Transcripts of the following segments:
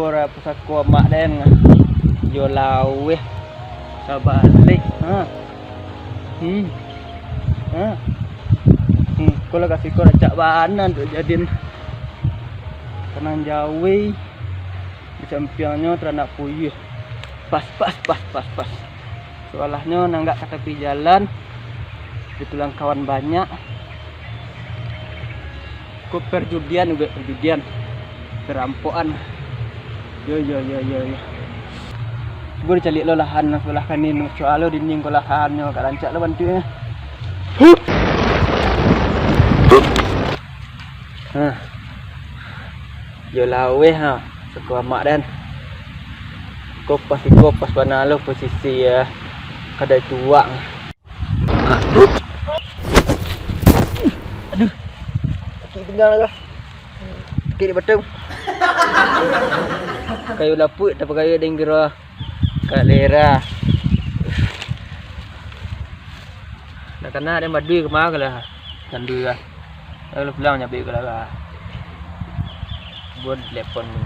kora pusako mak den yo lawe sabalik kalau kasih kora cak banan tuh jadiin tenang jawi di sampingnya teranak puyuh pas soalnya nanggak ke tepi jalan ditulang kawan banyak kok perjudian juga perjudian perampokan yo gue dicari lo lahan sebelah kanin soalnya dinding ke lahannya kak rancak lo bantunya yo lawe sekuat mak dan kopas mana lo posisi ya kadai tua aduh kaki tinggal lah kaki di batang kayu laput tapi kayu denggira kat lera nak kena ada madui ke mana lah kandu lah kalau pulang nyabi ke lah buat telepon ni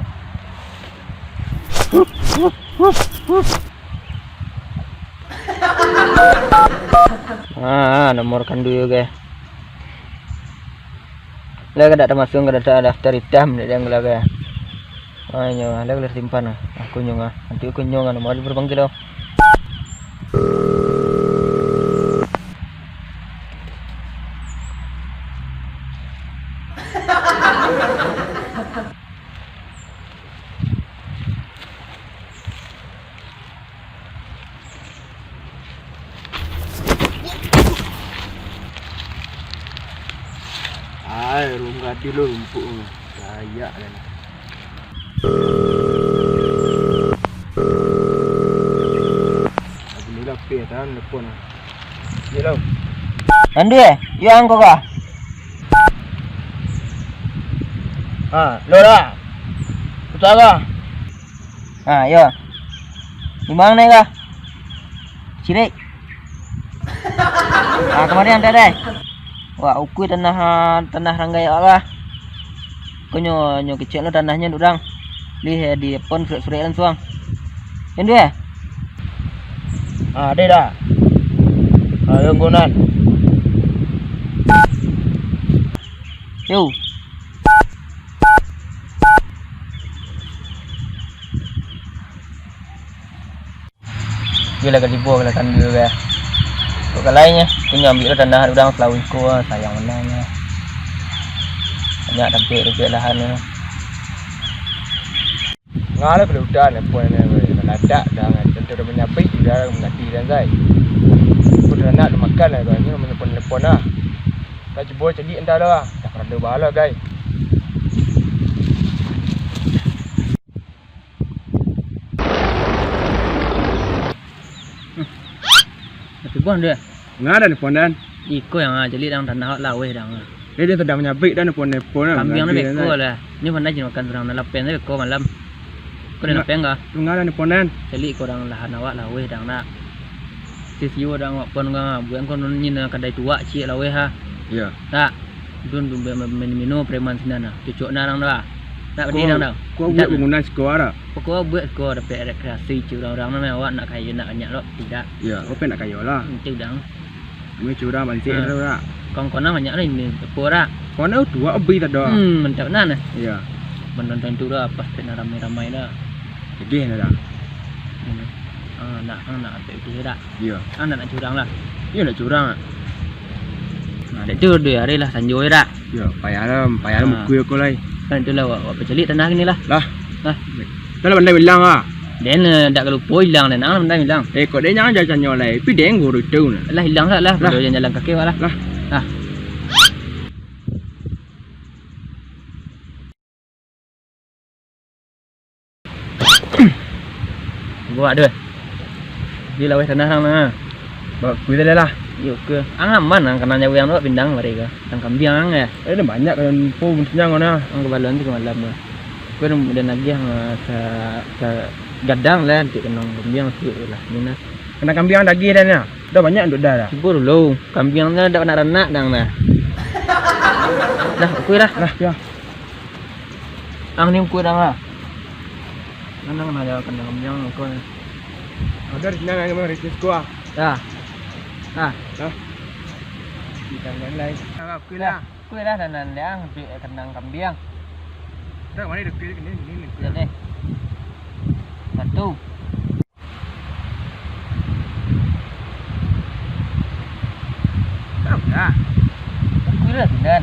nomor kandu juga lah kada termasuk kada daftar hitam dia yang laga ayo lah boleh simpan aku nyong nanti aku nyong nomor berpanggil lo rumah di lumpur kayak kan aku udah petan telepon ni lo ande yang kau kah lo lah utara yo di mana ni kah Cirik kemarin ada deh wah ukui tanah ranggai Allah konyo kecil lo tanahnya udang lihat di pon sore langsung ini dia ada dah ayo gunan yo gila kasih buah kan juga kok lainnya punya ambil tanah udang selawi ku sayang menanya banyak tapi lahannya ngale udah nepon ada dah tentu udah menyapai udah mengerti dan saya udah nak makan lah banyak menelpon lah tak coba jadi entah lah tak ada bahala guys buang dia. Ngada ni pondan. Iko yang jadi dang tanah lawe dang. Dia sedang menyabik dan pon kambing ni beko lah. Ni mana jenis makan orang lapen ni beko malam. Kau nak lapen enggak? Ngada ni pondan. Jadi iko dang lahan awak lawe dang nak. Sisiu dang awak pon enggak. Bukan kau nyin kadai tua cik lawe ha. Ya. Tak. Dun minum preman sinana. Cucuk narang dah. Tak berdiri dang dah. Kau buat bangunan sekolah dah. Kau buat sekolah dapat rekreasi curang-curang nama awak nak kaya nak banyak lo tidak. Ya, kau nak kaya lah. Tidak. Kami curang banyak lah. Kau banyak lah ini sepura. Kau nak dua abis tak dah. Mantap nana. Ya. Menonton tu dah pas kena ramai-ramai dah. Jadi dah. Nak apa itu dah. Ya. Nak curang lah. Ya nak curang. Nah, itu dia hari lah sanjoi dah. Ya, payah lah mukul aku lagi. Kan tu lah awak bercelik tanah ni lah. Lah. Dah lah bandai bilang ah. Den dak kalau poi hilang dan nang bandai bilang. Kok dia jangan jajan nyolai. Pi den guru tu nah. Lah hilang lah. Kalau jalan kaki lah. Lah. Gua ada. Di lawai tanah nang nah. Bawa kuih dah lah. Yuk ke. Aman nang kena nyawa yang tu pindang mereka. Tang kambing ya. Ada banyak kan po punya ngona. Ang kebalan tu malam lah. Kau dan lagi yang gadang lah nanti kena kambing tu lah. Minus. Kena kambing lagi dah ni. Dah banyak untuk dah. Sibur dulu. Kambingnya dah nak renak dang nah. Dah kuih dah. Lah ya. Ang ni kuih dah lah. Nang aja kandang kambiang ko. Ada di sana yang merisik gua. Ya. Nah. Kita lain. Kuih dah dan yang kandang kambiang. Dah mana dekat ini. Jadi. Satu. Dah. Kuih dah dan.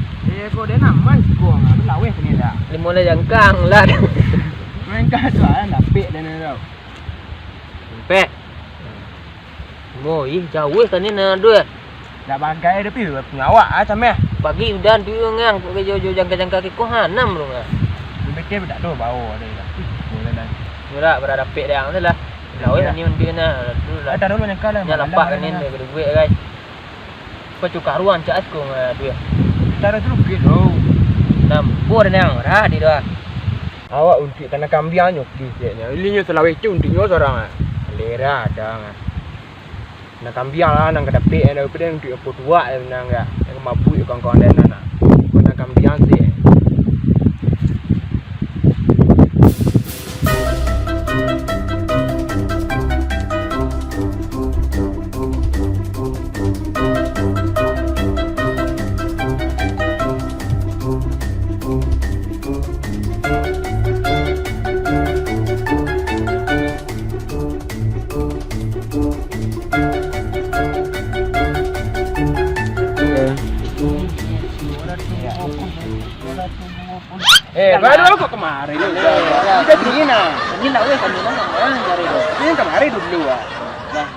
Kau dia namai gua nggak lawe sini dah. Limau le jangkang lah. Main soalnya dapet dan tau. Pe. Ngồi jauh tadi na dua. Dah bagai tapi ngawak macam meh. Pagi udah tu ngang ke jo jangka-jangka ke ko hanam lu ngah. Mikir tak do bau ada dah. Boleh dah. Ora berada pe dah lah. Lawe ni mun dia na tu lah. Ada dulu yang kala. Ya lampak kan ni de duit guys. Pecukaruan cak ko ngah dia. Cara tu gitu. Nam pur nang ra di doa. Awak untuk tanah kambing nyok di sini. Ilinya Sulawesi untuknya seorang. Lera ada ngah. Nak kambing lah nang kedape ada pada untuk apa dua nang enggak yang mabuk kawan-kawan dan anak. Nak kambing sih. Baru kok kemarin. Kita dingin ah. Ini lah weh kami nang cari do. Ini kemarin dulu ah. Nah.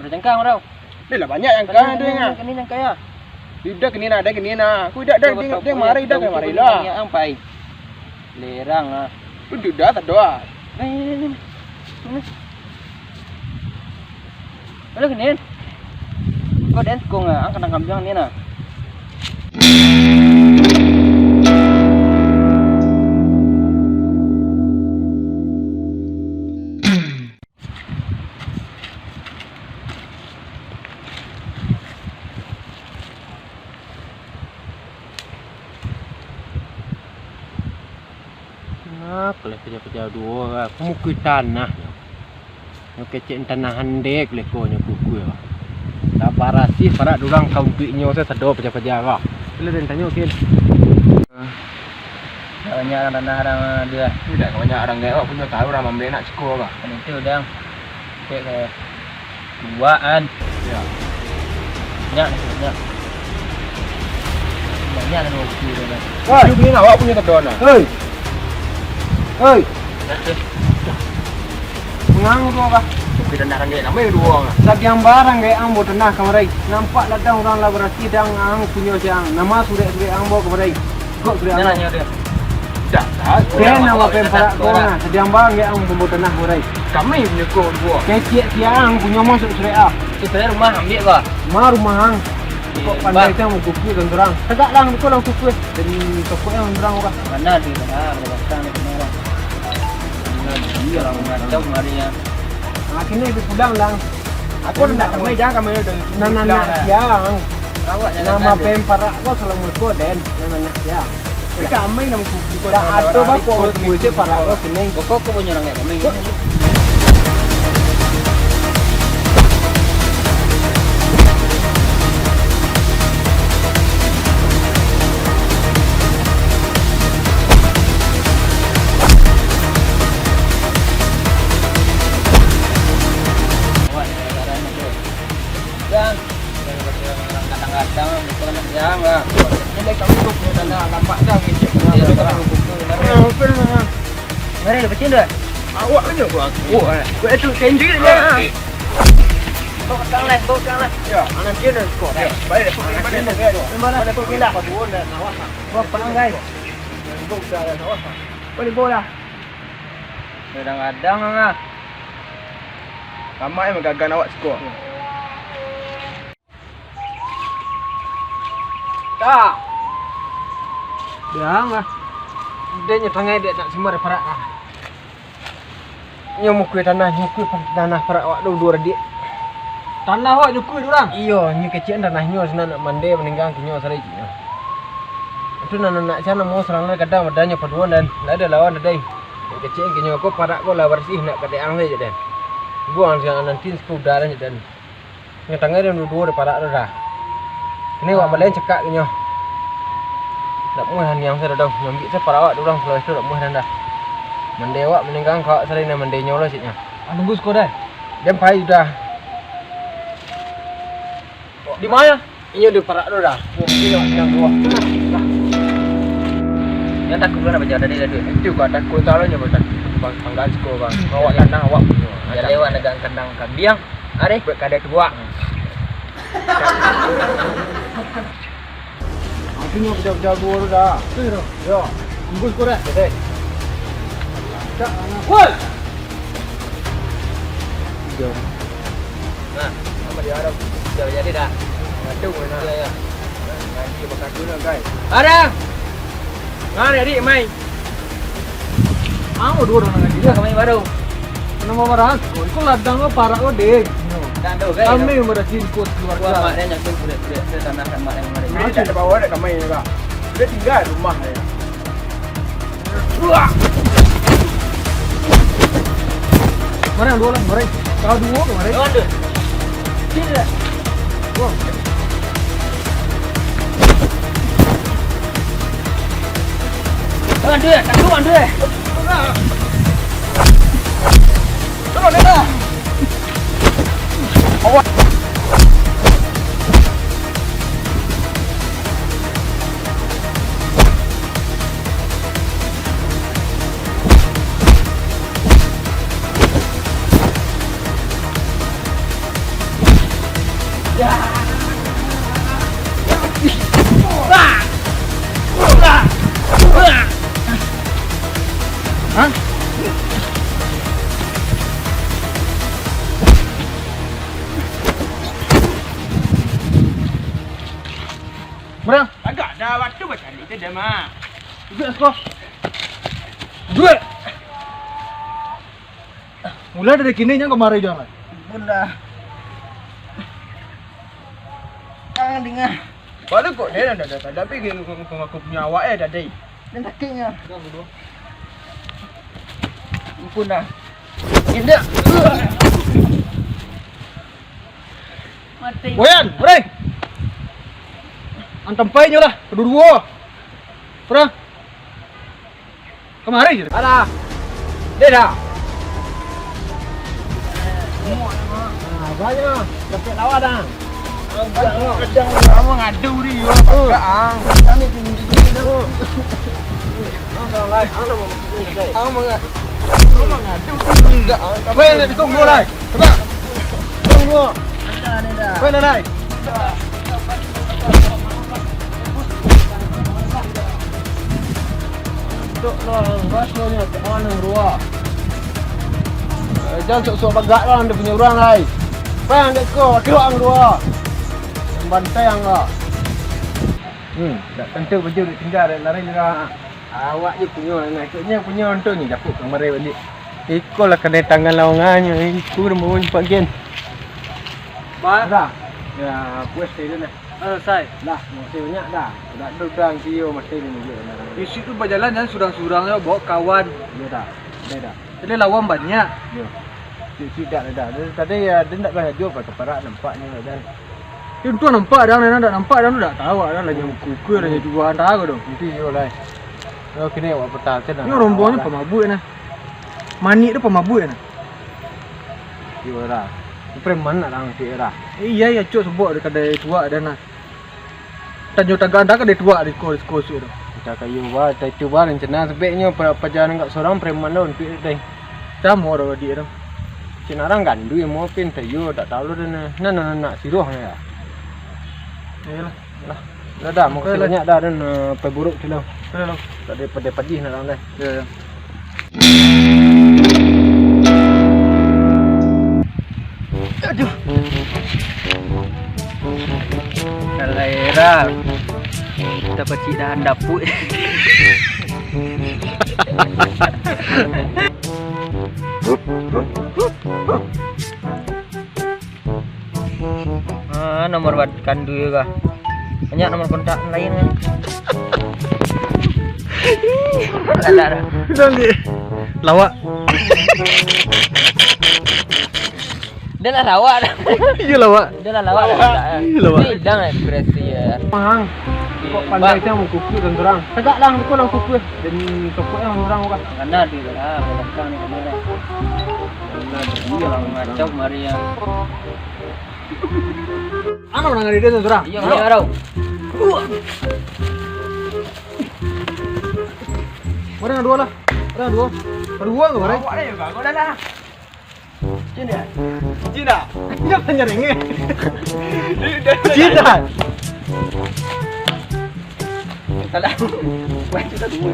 Berjangkang rau. Dia lah banyak yang kaya dia ngah. Ini yang kaya. Tidak kini ada kini na. Aku tidak ada dia mari dah mari lah. Yang ampai. Lerang ah. Udah dah tak doa. Ini. Halo kenin. Kau dance kong ah, angkat kambing ni na. Kalau kerja dua, aku mukul tanah. Yang kecil tanah handek lekonya kuku ya. Dah barasi para orang kaum piknya saya sedap kerja kah. Bila dia tanya okey. Banyak tanah dia. Tidak banyak orang gaya punya tahu orang membeli nak sekolah kah. Itu dah. Kayak duaan. Ya. Banyak. Banyak kan okey dah. Wah, you beli awak punya terdona. Hei. Mengang tu apa? Kita nak rangai nama dua orang. Sagyang barang gaya ang bodoh nak kemarin. Nampak ladang orang laborasi dang ang punya siang. Nama sudah ang bawa kemarin. Kok sudah ang. Nanya dia. Dah. Dia nama pemparak kau na. Sagyang barang gaya ang bodoh nak kemarin. Kami punya kau dua. Kecik siang punya masuk sudah ah. Itu rumah ambil kah? Rumah ang. Kok pandai tu mau kuku dan orang. Tegak lang kau lang kuku. Dan toko yang orang orang. Mana di mana? Berbatang di mana? Iya orang macam harinya. Akhirnya ibu pulang lang. Aku nak kami jangan kami ada. Nana siang. Nama pemparak kau selalu kau dan nana siang. Kami nama kuku. Dah ada apa kuku para kau sini. Kok punya orang kami. Kadang-kadang bukan ya enggak. Ini kamu tuh tanah nampak dah gitu. Mari lu pecin dah. Awak aja gua. Gua itu kenji dia. Bawa kang lah. Ya, anak dia dah skor. Baik, mana tu pindah ke tuan dah nawas. Bawa pang guys. Buk dah nawas. Boleh bola. Kadang-kadang enggak. Ramai mengagan awak skor. Tak. Dia enggak. Dia nyetangai dia nak semar parak ah. Nya mukui tanah parak awak dua dia. Tanah awak nyukui orang. Iyo, nya kecil tanahnya sana nak mandi meninggal kinyo sari kinyo. Itu nak sana mau serang kadang adanya paduan dan ada lawan ada. Kecil gini aku parak aku lah bersih nak kedeang saja dan. Buang jangan nanti sudah dan dan. Ngetangnya dia dua parak dah. Ini awak balen cekak gini. Tak muat yang saya dah nyambi saya parak awak orang kalau itu tak muat dah. Mendewa meninggang kau sering nak mendenya lah sihnya. Nunggu skor dah. Dia pai sudah. Di mana? Ini di parak dah. Ini yang dua. Yang takut lu nak baca tadi dah tu. Itu kau takut tahu nya betul. Panggal skor bang. Awak kandang awak punya. Ya lewat negara kandang kambing. Are Kada tua. Akhirnya jago dah. tu. Ya. Nunggu skor dah. Betul. Tak. Gol. Nah, Apa dia harap? dah jadi dah. Aduh mana? Ya ya. Nanti bakal dulu guys. Ada. Mana adik mai? Mau dua orang lagi dia kami baru. Nama marah. Kau ladang kau parak kau dek. Dan tu guys. Kami merasa ikut keluar. Gua mak dia nyakut sudah tanah kan mak yang kemarin. Ini tak ada bawa ada kami ni kak. Dia tinggal rumah dia. Mana yang dua orang kemarin? Kau dua kemarin. Lawan tu. Tidak. Wah. Lawan tu ya, tak lawan tu ya. Tolong dia dah. Awak. Hah? Berang? Agak dah waktu macam ni dah mah. Dua skor. Dua. Mulai dari kini yang kemarin jangan. Bunda. Jangan dengar. Baru kok dia dah tapi aku punya awak dah dai. Dan takutnya. Ampun dah. Ini. Mati. Boyan, bereng. Antam pai nyolah, kedua-dua. Pernah? Kemari je. Ada. Dia dah. Banyak. Dapat lawan dah. Kadang kamu ngadu dia. Ang. Kami tinggi dulu. Ang lai, ang mau. Ang mau. Kamu ngadu enggak. Kamu nak tunggu lai. Coba. Tunggu. Ada. Mana lai? Tuk lah, rasanya ke mana ruah? Jangan sok-sok bagak lah dia punya orang lai. Bang dek ko, kira ang ruah. Bantai ang lah. Tak tentu baju dia tinggal dan lari juga. Awak je punya naiknya punya untuk ni dapat kemarin balik. Ikut lah kena tangan lawangannya. Ikut mau bagian. Dah. Ya, puas dia dah. Selesai. Dah, masih banyak dah. Dah dudang dia masih ni juga. Isi tu berjalan dan surang-surangnya bawa kawan. Ya dah. Dah dah. Jadi lawan banyak. Ya. Tidak dah. Tadi ya dia tak banyak juga ke parak nampaknya dan Dia tu nampak dah, nenek tak nampak dah tu tak tahu dah lagi kukur lagi jual dah ke tu. nanti juga lah. Oh kini awak petang kan. Ni rombongnya pemabuk nah. Manik tu pemabuk nah. Juga dah. Preman nak lang si era. Iya cuk sebab dia kadai tua dah nah. Tanjung Tagan dah kadai tua di kos tu. Kita kayu wa, kita cuba rencana sebaiknya perjalanan kat seorang preman lawan pi dai. Sama orang dia tu. Cina orang gandu yang mau pin tayu tak tahu dah nak siroh ya. Iyalah. Dah dah mau Okey, banyak dah dan perburuk tu lah. Hello. Tak ada pedih nak lang dah. Ya. Aduh. Kalera. Dapat cidahan dapur. Nomor buat kandu juga. Banyak nomor kontak lain kan. Ada. Nanti. Lawak. Dia lah lawak dah. Iya lawak. Dia lah lawak dah. Lawak. Hidang ekspresi ya. Mang. Kok pandai saya mau kuku dan terang. Tegak lang kau lang kuku. Dan tokok yang orang bukan. Anda di lah belakang ni kamera. Iya lah ngacau Maria. Ano nang ngari dan terang? Iya Maria raw. Mana yang dua lah? Mana yang dua? Dua enggak mana? Ada juga, kau dah lah. Cina. Cina. Iya penyeringe. Cina. Salah. Wah, kita tunggu.